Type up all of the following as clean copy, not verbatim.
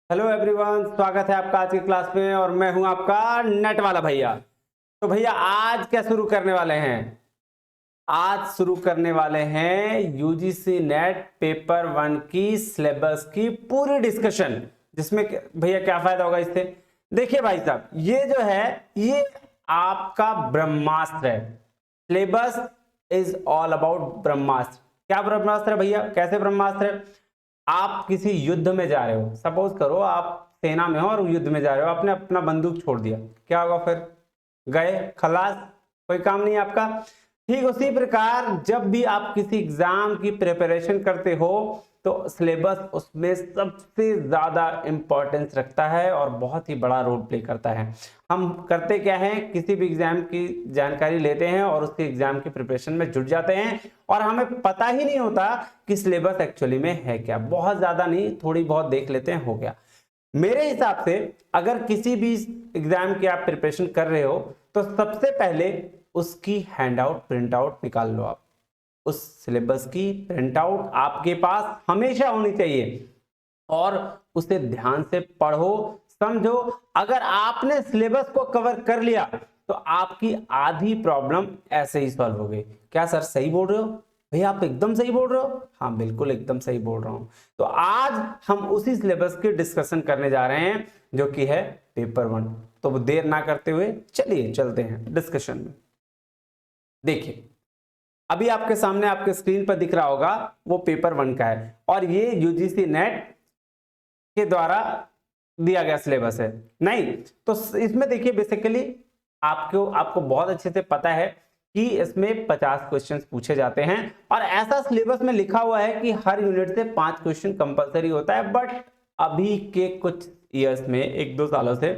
Hello everyone, स्वागत है आपका आज की क्लास में और मैं हूं आपका नेट वाला भैया। तो भैया आज क्या शुरू करने वाले हैं? आज शुरू करने वाले हैं यूजीसी नेट पेपर 1 की सिलेबस की पूरी डिस्कशन, जिसमें भैया क्या फायदा होगा इससे। देखिए भाई साहब, ये जो है ये आपका ब्रह्मास्त्र है। सिलेबस इज ऑल अबाउट ब्रह्मास्त्र। क्या ब्रह्मास्त्र है भैया? कैसे ब्रह्मास्त्र है? आप किसी युद्ध में जा रहे हो, सपोज करो आप सेना में हो और युद्ध में जा रहे हो, आपने अपना बंदूक छोड़ दिया, क्या होगा फिर? गए खलास, कोई काम नहीं आपका। ठीक उसी प्रकार जब भी आप किसी एग्जाम की प्रिपरेशन करते हो तो सिलेबस उसमें सबसे ज्यादा इंपॉर्टेंस रखता है और बहुत ही बड़ा रोल प्ले करता है। हम करते क्या है, किसी भी एग्जाम की जानकारी लेते हैं और उसके एग्जाम की प्रिपरेशन में जुट जाते हैं और हमें पता ही नहीं होता कि सिलेबस एक्चुअली में है क्या। बहुत ज्यादा नहीं, थोड़ी बहुत देख लेते हैं, हो गया। मेरे हिसाब से अगर किसी भी एग्जाम की आप प्रिपरेशन कर रहे हो तो सबसे पहले उसकी हैंड आउट प्रिंट आउट निकाल लो। आप उस सिलेबस की प्रिंट आउट आपके पास हमेशा होनी चाहिए और उसे ध्यान से पढ़ो, समझो। अगर आपने सिलेबस को कवर कर लिया तो आपकी आधी प्रॉब्लम ऐसे ही सॉल्व हो गई। क्या सर सही बोल रहे हो भैया? आप एकदम सही बोल रहे हो। हाँ बिल्कुल एकदम सही बोल रहा हूं। तो आज हम उसी सिलेबस की डिस्कशन करने जा रहे हैं जो कि है पेपर 1। तो देर ना करते हुए चलिए चलते हैं डिस्कशन में। देखिए अभी आपके सामने आपके स्क्रीन पर दिख रहा होगा वो पेपर 1 का है और ये यूजीसी नेट के द्वारा दिया गया सिलेबस है। नहीं तो इसमें देखिए बेसिकली आपको बहुत अच्छे से पता है कि इसमें 50 क्वेश्चंस पूछे जाते हैं और ऐसा सिलेबस में लिखा हुआ है कि हर यूनिट से 5 क्वेश्चन कंपलसरी होता है। बट अभी के कुछ ईयर्स में, 1-2 सालों से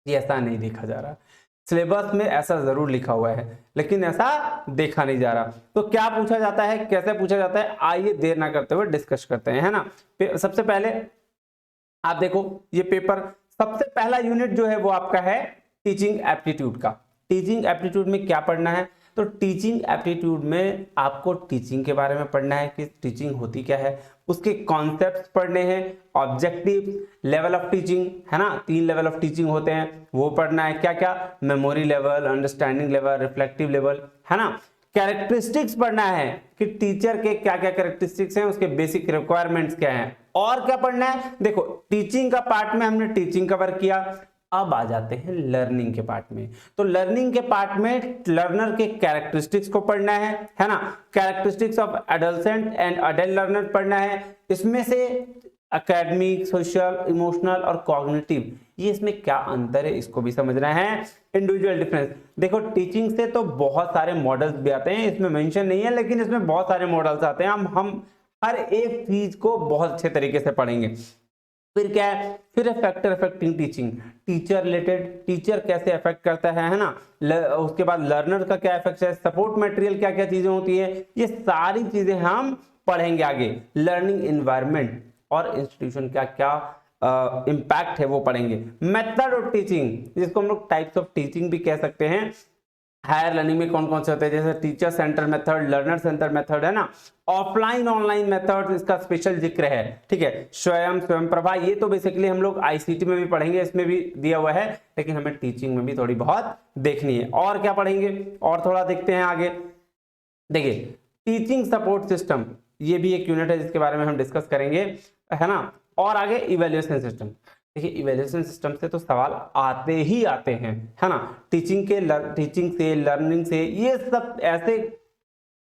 ये ऐसा नहीं देखा जा रहा। सिलेबस में ऐसा जरूर लिखा हुआ है लेकिन ऐसा देखा नहीं जा रहा। तो क्या पूछा जाता है, कैसे पूछा जाता है, आइए देर ना करते हुए डिस्कस करते हैं, है ना। सबसे पहले आप देखो ये पेपर, सबसे पहला यूनिट जो है वो आपका है टीचिंग एप्टीट्यूड का। टीचिंग एप्टीट्यूड में क्या पढ़ना है? तो टीचिंग एप्टीट्यूड में आपको टीचिंग के बारे में पढ़ना है कि टीचिंग होती क्या है, उसके कॉन्सेप्ट्स पढ़ने हैं, ऑब्जेक्टिव, लेवल ऑफ टीचिंग, है ना। 3 लेवल ऑफ टीचिंग होते हैं, वो पढ़ना है। क्या क्या? Memory level, understanding level, reflective level, है ना। कैरेक्टरिस्टिक्स पढ़ना है कि टीचर के क्या क्या कैरेक्टरिस्टिक्स हैं, उसके बेसिक रिक्वायरमेंट्स क्या हैं। और क्या पढ़ना है? देखो टीचिंग का पार्ट में हमने टीचिंग कवर किया, अब आ जाते हैं लर्निंग के पार्ट में। तो लर्निंग के पार्ट में लर्नर के कैरेक्टरिस्टिक्स को पढ़ना है ना। Characteristics of adolescent and adult learner पढ़ना है। इसमें से एकेडमिक, सोशल, इमोशनल और कॉग्निटिव, ये इसमें क्या अंतर है इसको भी समझना है। इंडिविजुअल डिफरेंस, देखो टीचिंग से तो बहुत सारे मॉडल्स भी आते हैं, इसमें मेंशन नहीं है लेकिन इसमें बहुत सारे मॉडल्स आते हैं। हम हर एक चीज को बहुत अच्छे तरीके से पढ़ेंगे। फिर क्या है? फिर factor affecting teaching, teacher related, teacher कैसे अफेक्ट करता है ना। उसके बाद लर्नर का क्या इफेक्ट है, सपोर्ट मटेरियल क्या क्या चीजें होती है, ये सारी चीजें हम पढ़ेंगे आगे। लर्निंग एनवायरनमेंट और इंस्टीट्यूशन क्या क्या इम्पैक्ट है वो पढ़ेंगे। मेथड ऑफ टीचिंग, जिसको हम लोग टाइप्स ऑफ टीचिंग भी कह सकते हैं। हायर लर्निंग में कौन कौन से होते हैं, जैसे teacher centre method, learner centre method, है ना। ऑफलाइन ऑनलाइन मेथड, इसका स्पेशल जिक्र है, ठीक है। स्वयं प्रभा, ये तो बेसिकली हम लोग आईसीटी में भी पढ़ेंगे, इसमें भी दिया हुआ है, लेकिन हमें टीचिंग में भी थोड़ी बहुत देखनी है। और क्या पढ़ेंगे और थोड़ा देखते हैं आगे। देखिए टीचिंग सपोर्ट सिस्टम, ये भी एक यूनिट है जिसके बारे में हम डिस्कस करेंगे, है ना। और आगे इवेल्युएशन सिस्टम। देखिए इवेल्युएशन सिस्टम से तो सवाल आते ही आते हैं, है ना। टीचिंग से, लर्निंग से, ये सब ऐसे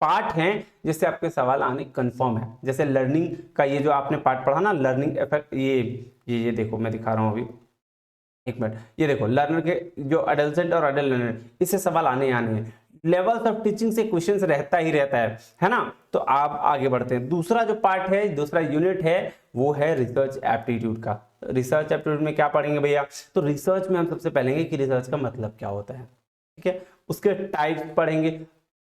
पार्ट हैं जिससे आपके सवाल आने कंफर्म है। जैसे लर्निंग का ये जो आपने पार्ट पढ़ा ना, लर्निंग इफेक्ट, ये देखो मैं दिखा रहा हूं अभी, एक मिनट। ये देखो लर्नर के जो एडोलसेंट और अडल्ट लर्नर, इससे सवाल आने आने हैं। लेवल्स ऑफ टीचिंग से क्वेश्चंस रहता ही रहता है ना। तो आप आगे बढ़ते हैं। दूसरा जो पार्ट है, दूसरा यूनिट है, वो है रिसर्च एप्टीट्यूड का। रिसर्च एप्टीट्यूड में क्या पढ़ेंगे भैया? तो रिसर्च में हम सबसे पहले कि रिसर्च का मतलब क्या होता है, ठीक है। उसके टाइप्स पढ़ेंगे।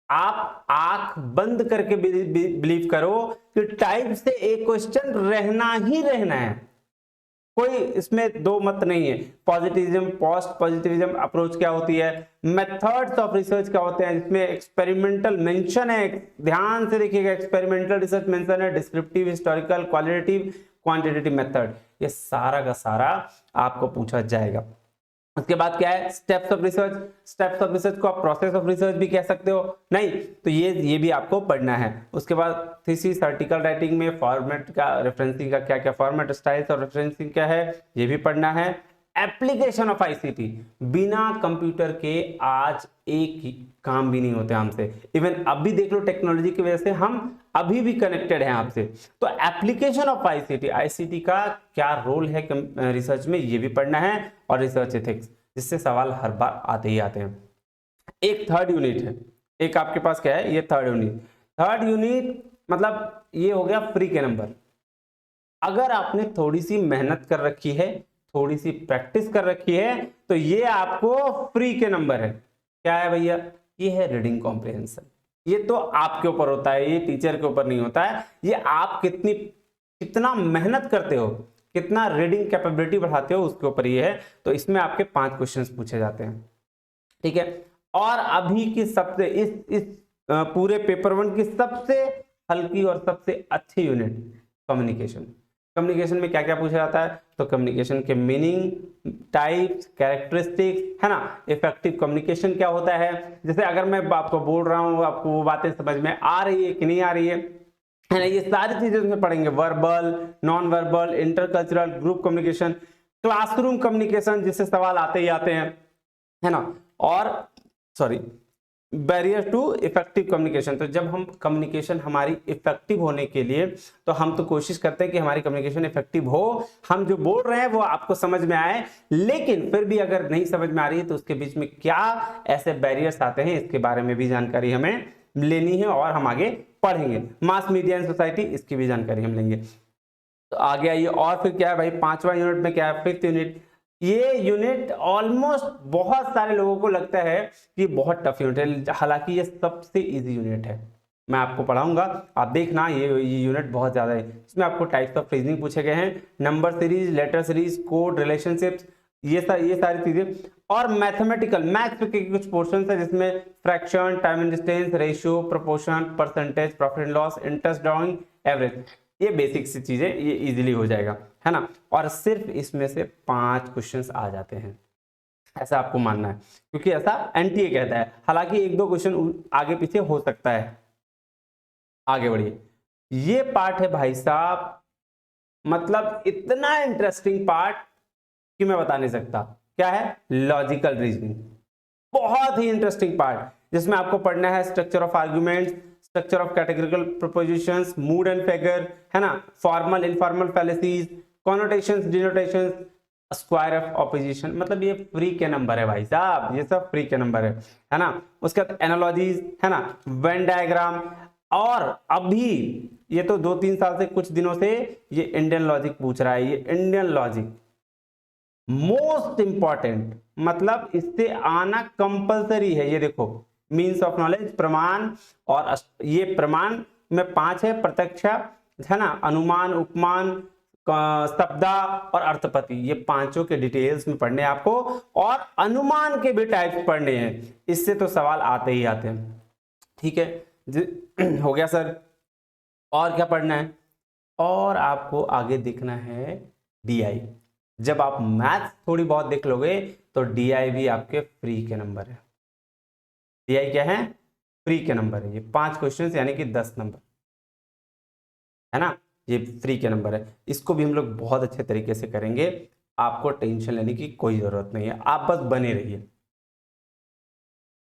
आप आंख बंद करके बिलीव करो कि टाइप से एक क्वेश्चन रहना ही रहना है, कोई इसमें दो मत नहीं है। पॉजिटिविज्म, पोस्ट पॉजिटिविज्म अप्रोच क्या होती है, मेथड्स ऑफ रिसर्च क्या होते हैं, इसमें एक्सपेरिमेंटल मेंशन है, ध्यान से देखिएगा। एक्सपेरिमेंटल रिसर्च मेंशन है, descriptive, historical, qualitative, quantitative method, ये सारा का सारा आपको पूछा जाएगा। उसके बाद क्या है, steps of research. Steps of research को आप प्रोसेस ऑफ रिसर्च भी कह सकते हो, नहीं तो ये भी आपको पढ़ना है। उसके बाद थीसिस, आर्टिकल राइटिंग में फॉर्मेट का, रेफरेंसिंग का क्या क्या फॉर्मेट, स्टाइल्स और रेफरेंसिंग क्या है, ये भी पढ़ना है। एप्लीकेशन ऑफ आईसीटी, बिना कंप्यूटर के आज एक ही काम भी नहीं होते हमसे। इवन अभी देख लो, टेक्नोलॉजी की वजह से हम अभी भी कनेक्टेड हैं आपसे। तो एप्लीकेशन ऑफ आईसीटी, आईसीटी का क्या रोल है रिसर्च में, ये भी पढ़ना है। और रिसर्च एथिक्स, जिससे सवाल हर बार आते ही आते हैं। एक थर्ड यूनिट है, एक आपके पास क्या है, ये थर्ड यूनिट। थर्ड यूनिट मतलब ये हो गया फ्री के नंबर। अगर आपने थोड़ी सी मेहनत कर रखी है, थोड़ी सी प्रैक्टिस कर रखी है, तो ये आपको फ्री के नंबर है। क्या है भैया, ये है रीडिंग कॉम्प्रिहेंशन। ये तो आपके ऊपर होता है, ये टीचर के ऊपर नहीं होता है। ये आप कितना मेहनत करते हो, कितना रीडिंग कैपेबिलिटी बढ़ाते हो, उसके ऊपर ये है। तो इसमें आपके 5 क्वेश्चंस पूछे जाते हैं, ठीक है। और अभी की सबसे इस पूरे पेपर 1 की सबसे हल्की और सबसे अच्छी यूनिट कम्युनिकेशन। कम्युनिकेशन में क्या क्या पूछा जाता है, तो कम्युनिकेशन के मीनिंग, टाइप्स, कैरेक्टरिस्टिक्स, है ना। इफेक्टिव कम्युनिकेशन क्या होता है, जैसे अगर मैं आपको बोल रहा हूं, आपको वो बातें समझ में आ रही है कि नहीं आ रही है ना, ये सारी चीजें उसमें पढ़ेंगे। Verbal, non verbal, intercultural, group communication, classroom communication, जिससे सवाल आते ही आते हैं, है ना। और बैरियर टू इफेक्टिव कम्युनिकेशन, तो जब हम कम्युनिकेशन हमारी इफेक्टिव होने के लिए, तो हम तो कोशिश करते हैं कि हमारी कम्युनिकेशन इफेक्टिव हो, हम जो बोल रहे हैं वो आपको समझ में आए। लेकिन फिर भी अगर नहीं समझ में आ रही है, तो उसके बीच में क्या ऐसे बैरियर्स आते हैं, इसके बारे में भी जानकारी हमें लेनी है और हम आगे पढ़ेंगे। मास मीडिया एंड सोसाइटी, इसकी भी जानकारी हम लेंगे। तो आगे आइए, और फिर क्या है भाई, 5वां यूनिट में क्या है, 5th यूनिट। ये यूनिट ऑलमोस्ट बहुत सारे लोगों को लगता है कि बहुत टफ यूनिट है, हालांकि ये सबसे इजी यूनिट है। मैं आपको पढ़ाऊंगा, आप देखना, ये यूनिट बहुत ज्यादा है। इसमें आपको टाइप्स ऑफ फ्रेजिंग पूछे गए हैं, number series, letter series, code, relationships, ये सारी चीजें। और मैथमेटिकल, मैथ्स के कुछ पोर्शन है, जिसमें fraction, time and distance, ratio, proportion, percentage, profit and loss, interest drawing, average, ये बेसिक सी चीजें, ये इजीली हो जाएगा, है ना। और सिर्फ इसमें से 5 क्वेश्चंस आ जाते हैं, ऐसा आपको मानना है, क्योंकि ऐसा एनटीए कहता है। हालांकि 1-2 क्वेश्चन आगे पीछे हो सकता है। आगे बढ़िए, ये पार्ट है भाई साहब, मतलब इतना इंटरेस्टिंग पार्ट कि मैं बता नहीं सकता। क्या है, लॉजिकल रीजनिंग, बहुत ही इंटरेस्टिंग पार्ट, जिसमें आपको पढ़ना है structure of arguments, structure of categorical propositions, mood and figure, है ना, formal informal fallacies, connotations, denotations, square of opposition. मतलब ये फ्री के नंबर है भाई साहब, ये सब फ्री के नंबर है ना। उसके बाद एनालॉजीज, है ना, वेन डायग्राम। और अभी ये तो 2-3 साल से, कुछ दिनों से ये इंडियन लॉजिक पूछ रहा है। ये इंडियन लॉजिक मोस्ट इंपॉर्टेंट, मतलब इससे आना कंपलसरी है। ये देखो, मीन्स ऑफ नॉलेज, प्रमाण, और ये प्रमाण में 5 है, प्रत्यक्ष, है ना, अनुमान, उपमान, शब्दा और अर्थपति, ये 5 के डिटेल्स में पढ़ने हैं आपको। और अनुमान के भी टाइप्स पढ़ने हैं, इससे तो सवाल आते ही आते हैं, ठीक है। हो गया सर, और क्या पढ़ना है, और आपको आगे देखना है डीआई। जब आप मैथ्स थोड़ी बहुत देख लोगे, तो डीआई भी आपके फ्री के नंबर है। डीआई क्या है, फ्री के नंबर है। ये 5 क्वेश्चन यानी कि 10 नंबर, है ना, ये फ्री के नंबर है। इसको भी हम लोग बहुत अच्छे तरीके से करेंगे, आपको टेंशन लेने की कोई जरूरत नहीं है, आप बस बने रहिए।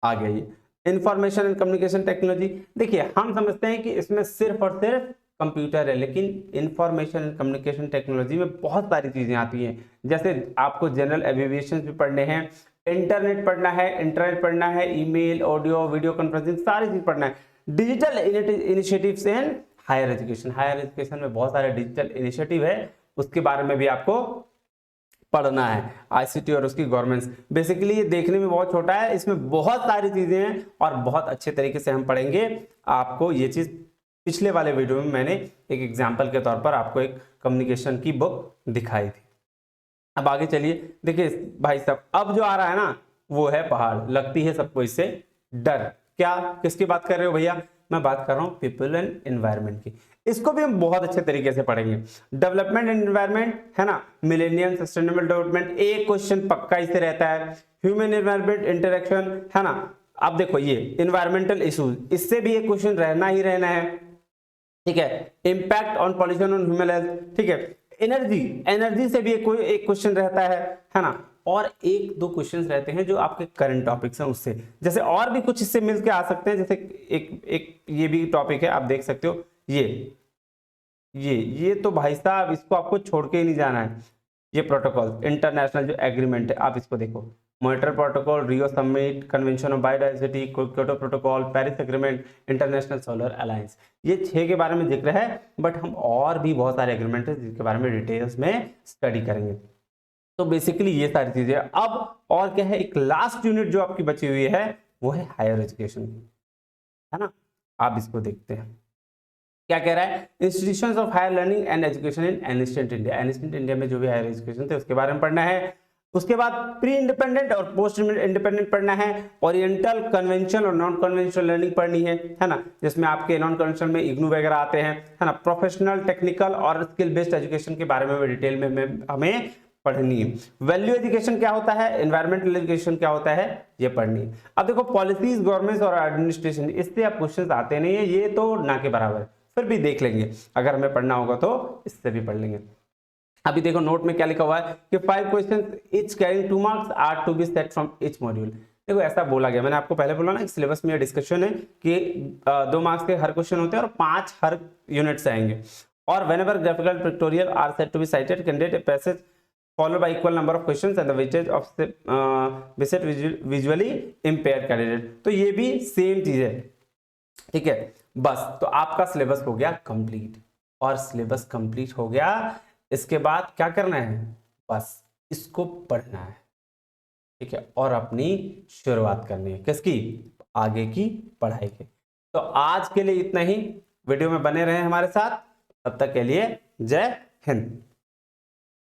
आ गई इंफॉर्मेशन एंड कम्युनिकेशन टेक्नोलॉजी। देखिए, हम समझते हैं कि इसमें सिर्फ और सिर्फ कंप्यूटर है, लेकिन इंफॉर्मेशन एंड कम्युनिकेशन टेक्नोलॉजी में बहुत सारी चीजें आती हैं। जैसे आपको जनरल एब्रिविएशन भी पढ़ने हैं, इंटरनेट पढ़ना है, ईमेल, ऑडियो, वीडियो कॉन्फ्रेंसिंग, सारी चीज पढ़ना है। Digital initiatives in higher education, higher education में बहुत सारे डिजिटल इनिशिएटिव है, उसके बारे में भी आपको पढ़ना है। आईसीटी और उसकी गवर्नेंस, बेसिकली ये देखने में बहुत छोटा है, इसमें बहुत सारी चीजें हैं और बहुत अच्छे तरीके से हम पढ़ेंगे। आपको ये चीज पिछले वाले वीडियो में मैंने एक एग्जांपल के तौर पर आपको एक कम्युनिकेशन की बुक दिखाई थी। अब आगे चलिए, देखिए भाई साहब, अब जो आ रहा है ना, वो है पहाड़। लगती है सबको इससे डर। क्या, किसकी बात कर रहे हो भैया, मैं बात कर रहा हूँ पीपल एंड एनवायरनमेंट की। इसको भी हम बहुत अच्छे तरीके से पढ़ेंगे। डेवलपमेंट एंड एनवायरनमेंट है ना, मिलेनियम सस्टेनेबल डेवलपमेंट, एक क्वेश्चन पक्का इससे रहता है। ह्यूमन एनवायरनमेंट इंटरेक्शन है ना, अब देखो ये एनवायरमेंटल इश्यूज, इससे भी एक क्वेश्चन रहना ही रहना है, ठीक है। Impact on pollution on human health, ठीक है। एनर्जी, एनर्जी से भी एक क्वेश्चन रहता है ना, और एक दो क्वेश्चंस रहते हैं जो आपके करंट टॉपिक्स हैं उससे, जैसे और भी कुछ इससे मिलके आ सकते हैं, जैसे एक ये भी टॉपिक है, आप देख सकते हो ये तो भाई साहब इसको आपको छोड़ के ही नहीं जाना है। ये प्रोटोकॉल इंटरनेशनल जो एग्रीमेंट है, आप इसको देखो, monitor protocol, Rio summit, convention of biodiversity, Kyoto protocol, Paris agreement, international solar alliance, ये 6 के बारे में जिक्र है, बट हम और भी बहुत सारे एग्रीमेंट है जिसके बारे में डिटेल्स में स्टडी करेंगे। तो बेसिकली ये सारी चीजें। अब और क्या है, एक लास्ट यूनिट जो आपकी बची हुई है वो है हायर एजुकेशन, है ना। आप इसको देखते हैं क्या कह रहा है, institutions of higher learning and education in ancient India, ancient India में जो भी हायर एजुकेशन थे उसके बारे में पढ़ना है। उसके बाद प्री इंडिपेंडेंट और पोस्ट इंडिपेंडेंट पढ़ना है, ओरिएंटल, कन्वेंशनल और नॉन कन्वेंशनल लर्निंग पढ़नी है ना, जिसमें आपके नॉन कन्वेंशनल में इग्नू वगैरह आते हैं, है ना। प्रोफेशनल, टेक्निकल और स्किल बेस्ड एजुकेशन के बारे में डिटेल में हमें पढ़नी है। वैल्यू एजुकेशन क्या होता है, एनवायरमेंटल एजुकेशन क्या होता है, ये पढ़नी है। अब देखो पॉलिसीज, गवर्नमेंट और एडमिनिस्ट्रेशन, इससे आप क्वेश्चन आते नहीं है, ये तो ना के बराबर है, फिर भी देख लेंगे, अगर हमें पढ़ना होगा तो इससे भी पढ़ लेंगे। अभी देखो नोट में क्या लिखा हुआ है कि 5 questions each carrying 2 marks are to be set from each module. देखो ऐसा बोला गया, मैंने आपको पहले बोला ना सिलेबस में डिस्कशन है कि 2 मार्क्स के हर क्वेश्चन होते हैं और 5 हर यूनिट से आएंगे। और whenever graphical pictorial are set to be cited candidate a passage followed by equal number of questions and the weightage of visit visually impaired candidate। तो ये भी सेम चीज है, ठीक है। बस तो आपका सिलेबस हो गया कंप्लीट, और सिलेबस कंप्लीट हो गया, इसके बाद क्या करना है, बस इसको पढ़ना है, ठीक है, और अपनी शुरुआत करनी है किसकी, आगे की पढ़ाई की। तो आज के लिए इतना ही, वीडियो में बने रहे हमारे साथ, तब तक के लिए जय हिंद।